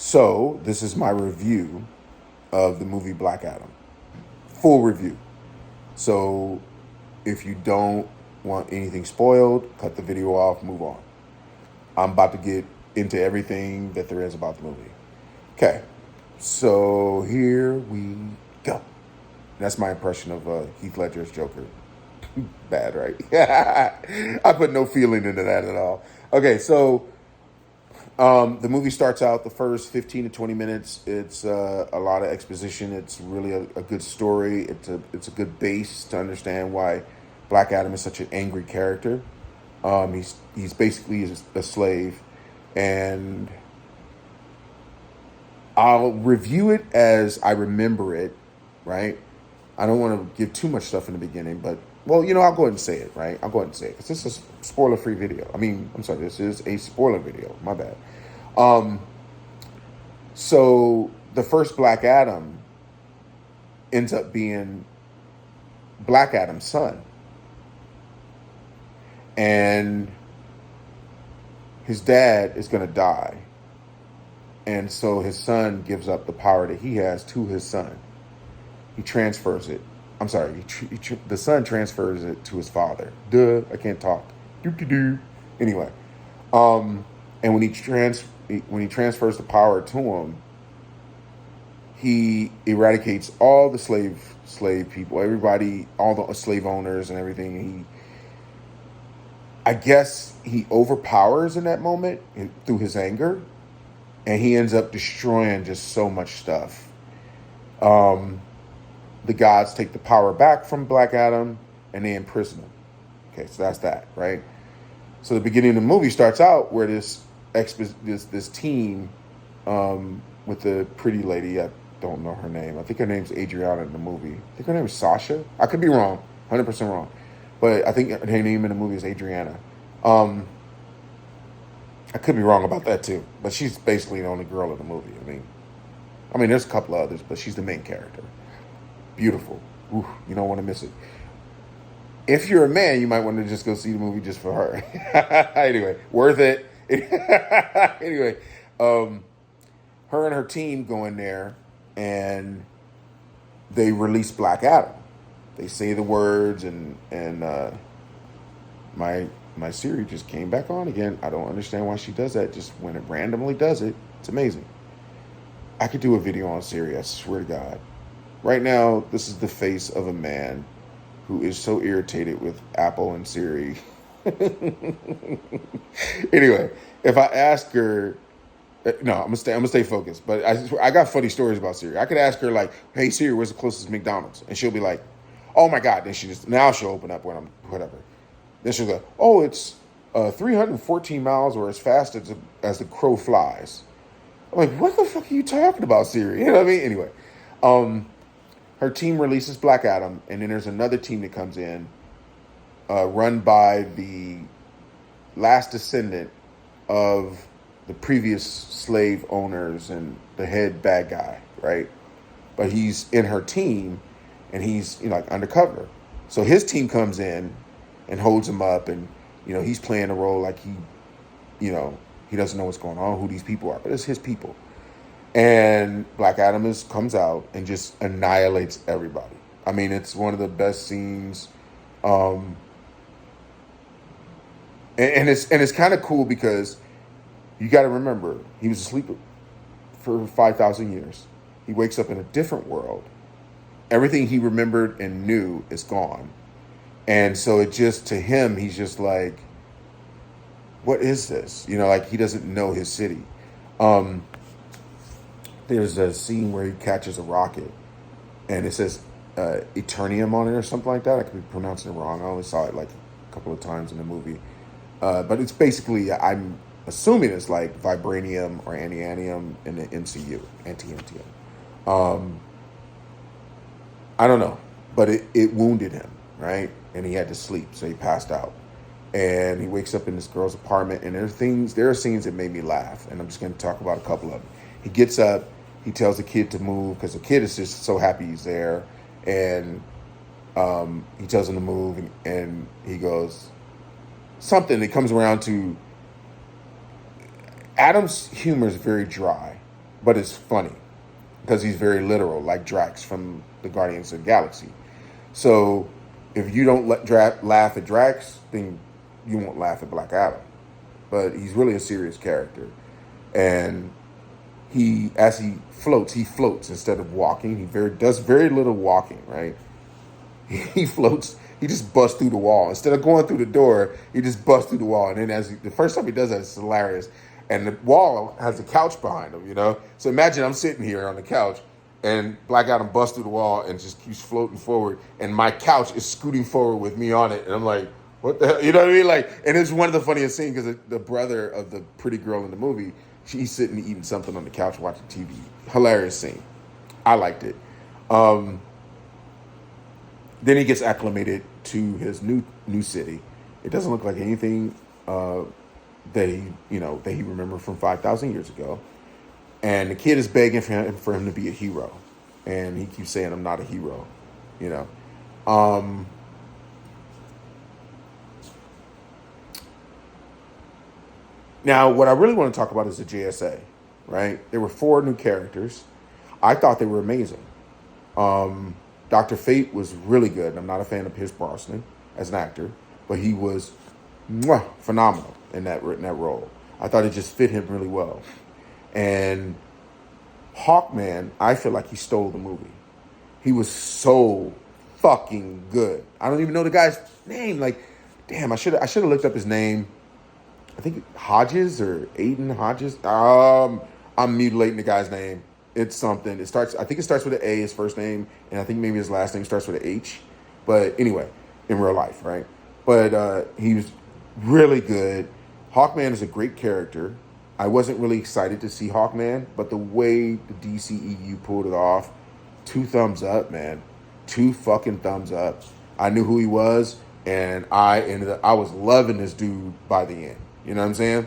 So, this is my review of the movie Black Adam. Full review. So, if you don't want anything spoiled, cut the video off, move on. I'm about to get into everything that there is about the movie. Okay, so here we go. That's my impression of Heath Ledger's Joker. Bad, right? I put no feeling into that at all. Okay, so the movie starts out the first 15 to 20 minutes. It's a lot of exposition. It's really a good story. It's a good base to understand why Black Adam is such an angry character. He's basically a slave, and I'll review it as I remember it. Right? I don't want to give too much stuff in the beginning, but well, I'll go ahead and say it. Right? I'll go ahead and say it because this is a spoiler-free video. I'm sorry, this is a spoiler video. My bad. Um, so the first Black Adam ends up being Black Adam's son. And his dad is going to die. And so his son gives up the power that he has to his son. He transfers it. I'm sorry, the son transfers it to his father. Duh, I can't talk. Doo-doo-doo. Anyway, and when he transfers the power to him, he eradicates all the slave people, everybody, all the slave owners and everything. I guess he overpowers in that moment through his anger, and he ends up destroying just so much stuff. The gods take the power back from Black Adam, and they imprison him. Okay, so that's that, right? So the beginning of the movie starts out where this team with the pretty lady, I don't know her name. I think her name's Adriana in the movie. I think her name is Sasha. I could be wrong, 100% wrong. But I think her name in the movie is Adriana. I could be wrong about that too. But she's basically the only girl in the movie. I mean, there's a couple of others, but she's the main character. Beautiful. Ooh, you don't want to miss it. If you're a man, you might want to just go see the movie just for her. Anyway, worth it. Anyway, her and her team go in there and they release Black Adam. They say the words, and my Siri just came back on again. I don't understand why she does that. Just when it randomly does it, it's amazing. I could do a video on Siri, I swear to God. Right now, this is the face of a man who is so irritated with Apple and Siri. Anyway, if I ask her, no, I'm gonna stay focused. But I got funny stories about Siri. I could ask her like, "Hey Siri, where's the closest McDonald's?" And she'll be like, "Oh my God!" Then she'll open up when I'm whatever. Then she'll go, "Oh, it's 314 miles, or as fast as the crow flies." I'm like, "What the fuck are you talking about, Siri?" You know what I mean? Anyway, her team releases Black Adam, and then there's another team that comes in, run by the last descendant of the previous slave owners and the head bad guy, right? But he's in her team, and he's like undercover. So his team comes in and holds him up, and he's playing a role like he doesn't know what's going on, who these people are, but it's his people. And Black Adam comes out and just annihilates everybody. I mean, it's one of the best scenes. And it's kind of cool because you got to remember, he was asleep for 5,000 years. He wakes up in a different world. Everything he remembered and knew is gone. And so to him, he's just like, what is this? Like he doesn't know his city. There's a scene where he catches a rocket and it says Eternium on it or something like that. I could be pronouncing it wrong. I only saw it like a couple of times in the movie. But it's basically, I'm assuming it's like vibranium or antianium in the MCU, anti-MTM. I don't know, but it wounded him, right? And he had to sleep, so he passed out. And he wakes up in this girl's apartment, and there are scenes that made me laugh, and I'm just going to talk about a couple of them. He gets up, he tells the kid to move, because the kid is just so happy he's there, and he tells him to move, and he goes, something that comes around to, Adam's humor is very dry, but it's funny because he's very literal, like Drax from the Guardians of the Galaxy. So if you don't laugh at Drax, then you won't laugh at Black Adam. But he's really a serious character, and as he floats instead of walking. Does very little walking, right? He floats. He just busts through the wall instead of going through the door. He just busts through the wall, and then the first time he does that, it's hilarious. And the wall has a couch behind him, So imagine I'm sitting here on the couch, and Black Adam busts through the wall and just keeps floating forward, and my couch is scooting forward with me on it, and I'm like, what the hell? You know what I mean? Like, and it's one of the funniest scenes because the brother of the pretty girl in the movie, she's sitting eating something on the couch watching TV. Hilarious scene. I liked it. Then he gets acclimated to his new city. It doesn't look like anything that he remembered from 5,000 years ago. And the kid is begging for him to be a hero, and he keeps saying, "I'm not a hero," Now, what I really want to talk about is the JSA, right? There were 4 new characters. I thought they were amazing. Dr. Fate was really good. I'm not a fan of Pierce Brosnan as an actor, but he was phenomenal in that role. I thought it just fit him really well. And Hawkman, I feel like he stole the movie. He was so fucking good. I don't even know the guy's name. Like, damn, I should have looked up his name. I think Hodges or Aiden Hodges. I'm mutilating the guy's name. It's something. I think it starts with an A, his first name, and I think maybe his last name starts with an H. But anyway, in real life, right? But he was really good. Hawkman is a great character. I wasn't really excited to see Hawkman, but the way the DCEU pulled it off, 2 thumbs up, man. 2 fucking thumbs up. I knew who he was, and I was loving this dude by the end. You know what I'm saying?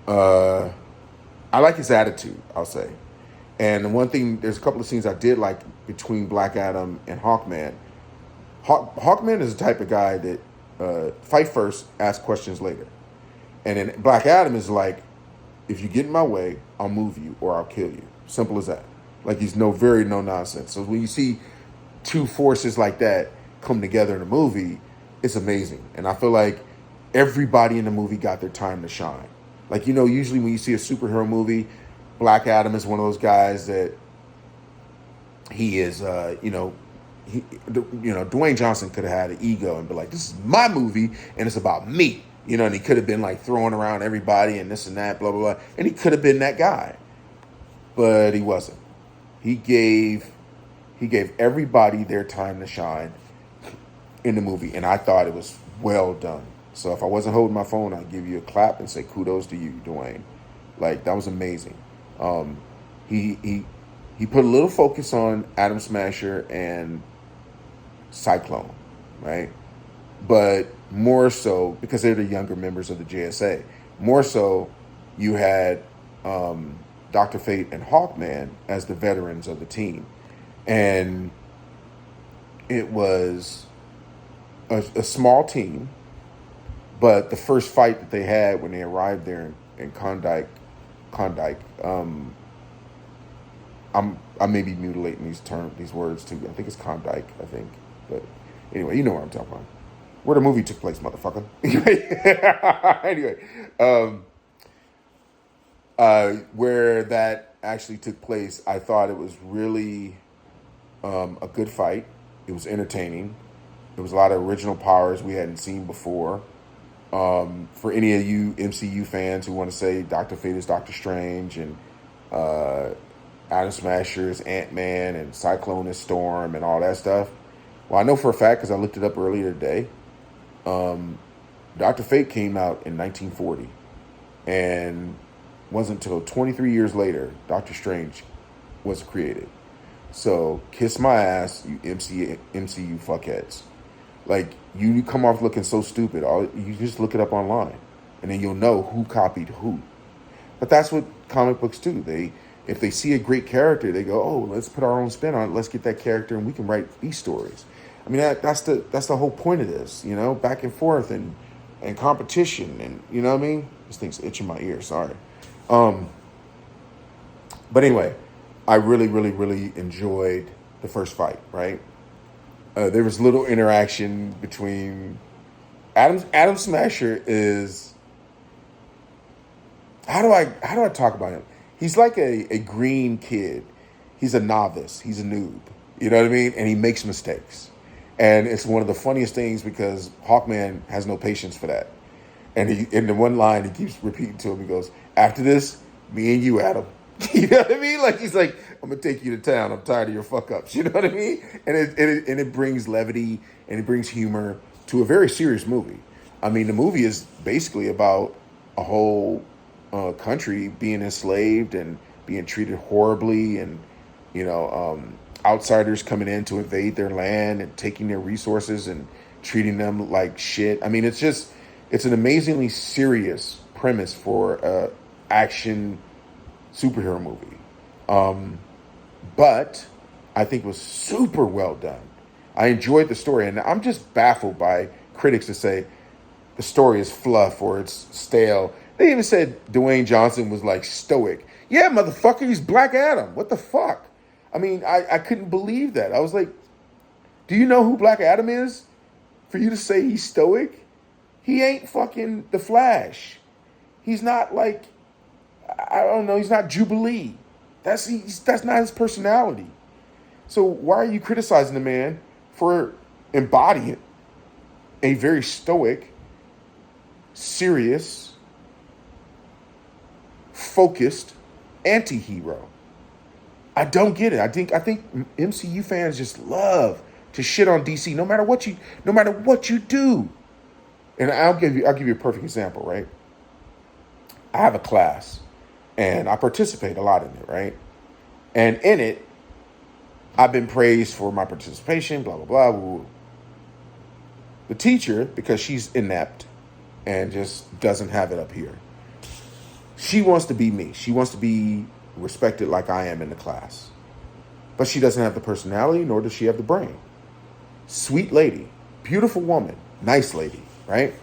I like his attitude, I'll say. And one thing, there's a couple of scenes I did like between Black Adam and Hawkman. Hawkman is the type of guy that fight first, ask questions later. And then Black Adam is like, if you get in my way, I'll move you or I'll kill you. Simple as that. Like, he's no nonsense. So when you see 2 forces like that come together in a movie, it's amazing. And I feel like everybody in the movie got their time to shine. Like, usually when you see a superhero movie, Black Adam is one of those guys that he is, Dwayne Johnson could have had an ego and be like, this is my movie and it's about me. And he could have been like throwing around everybody and this and that, blah, blah, blah. And he could have been that guy. But he wasn't. He gave everybody their time to shine in the movie. And I thought it was well done. So if I wasn't holding my phone, I'd give you a clap and say kudos to you, Dwayne. Like, that was amazing. He put a little focus on Atom Smasher and Cyclone, right? But more so, because they're the younger members of the JSA, more so you had Dr. Fate and Hawkman as the veterans of the team. And it was a small team, but the first fight that they had when they arrived there in Klondike, I may be mutilating these words too. I think it's Klondike, but anyway, you know what I'm talking about. Where the movie took place, motherfucker. Anyway, where that actually took place, I thought it was really a good fight. It was entertaining. There was a lot of original powers we hadn't seen before. For any of you MCU fans who want to say Dr. Fate is Doctor Strange and Atom Smasher is Ant-Man and Cyclone is Storm and all that stuff, well, I know for a fact because I looked it up earlier today. Dr. Fate came out in 1940 and wasn't until 23 years later Doctor Strange was created. So kiss my ass, you MCU fuckheads. Like, you come off looking so stupid. You just look it up online, and then you'll know who copied who. But that's what comic books do. If they see a great character, they go, "Oh, let's put our own spin on it. Let's get that character, and we can write these stories." I mean, that's the whole point of this, back and forth and competition, and you know what I mean. This thing's itching my ear. Sorry. But anyway, I really, really, really enjoyed the first fight. Right, there was little interaction between Adam Smasher is how do I talk about him? He's like a green kid. He's a novice. He's a noob. You know what I mean? And he makes mistakes. And it's one of the funniest things because Hawkman has no patience for that. And he in the one line he keeps repeating to him, he goes, "After this, me and you, Adam." You know what I mean? Like he's like, "I'm gonna take you to town. I'm tired of your fuck ups." You know what I mean? And it brings levity and it brings humor to a very serious movie. I mean, the movie is basically about a whole country being enslaved and being treated horribly, and you know, outsiders coming in to invade their land and taking their resources and treating them like shit. I mean, it's an amazingly serious premise for a action superhero movie. But I think it was super well done. I enjoyed the story, and I'm just baffled by critics that say the story is fluff or it's stale. They even said Dwayne Johnson was like stoic. Yeah, motherfucker, he's Black Adam. What the fuck? I mean, I couldn't believe that. I was like, do you know who Black Adam is? For you to say he's stoic? He ain't fucking the Flash. He's not like, I don't know, he's not Jubilee. That's not his personality. So why are you criticizing the man for embodying a very stoic, serious, focused anti-hero? I don't get it. I think MCU fans just love to shit on DC no matter what you do. And I'll give you a perfect example, right? I have a class and I participate a lot in it, right? And in it, I've been praised for my participation, blah, blah, blah, blah, blah. The teacher, because she's inept and just doesn't have it up here, she wants to be me. She wants to be respected like I am in the class. But she doesn't have the personality, nor does she have the brain. Sweet lady, beautiful woman, nice lady, right?